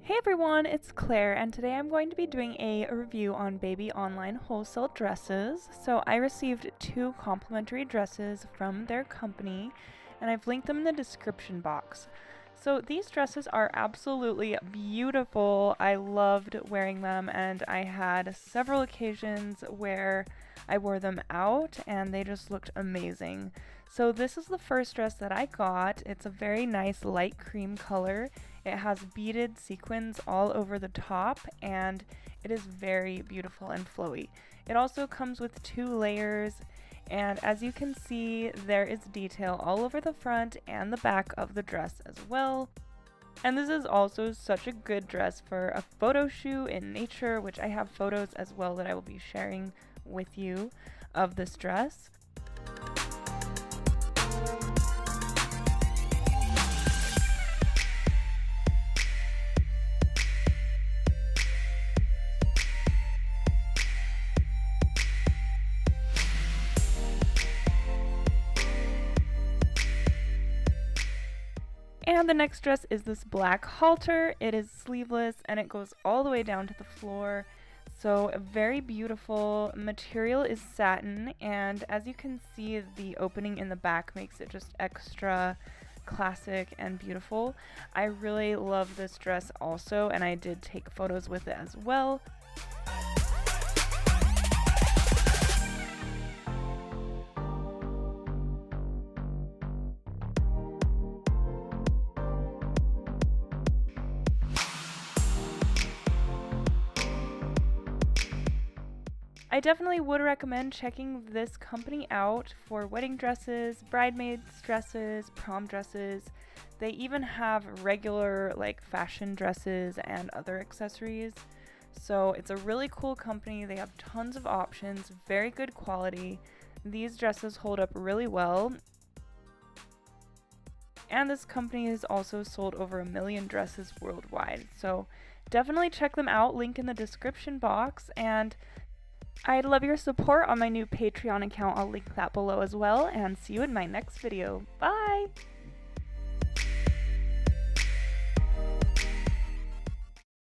Hey everyone, it's Claire, and today I'm going to be doing a review on Baby Online Wholesale dresses. So I received 2 complimentary dresses from their company, and I've linked them in the description box. So these dresses are absolutely beautiful. I loved wearing them, and I had several occasions where I wore them out and they just looked amazing. So this is the first dress that I got. It's a very nice light cream color. It has beaded sequins all over the top and it is very beautiful and flowy. It also comes with 2 layers, and as you can see, there is detail all over the front and the back of the dress as well. And this is also such a good dress for a photo shoot in nature, which I have photos as well that I will be sharing with you of this dress. And the next dress is this black halter. It is sleeveless and it goes all the way down to the floor. So very beautiful. Material is satin, and as you can see, the opening in the back makes it just extra classic and beautiful. I really love this dress also, and I did take photos with it as well. I definitely would recommend checking this company out for wedding dresses, bridesmaids dresses, prom dresses. They even have regular fashion dresses and other accessories. So it's a really cool company. They have tons of options, very good quality. These dresses hold up really well. And this company has also sold over 1 million dresses worldwide. So definitely check them out, link in the description box. And I'd love your support on my new Patreon account. I'll link that below as well, and see you in my next video. Bye!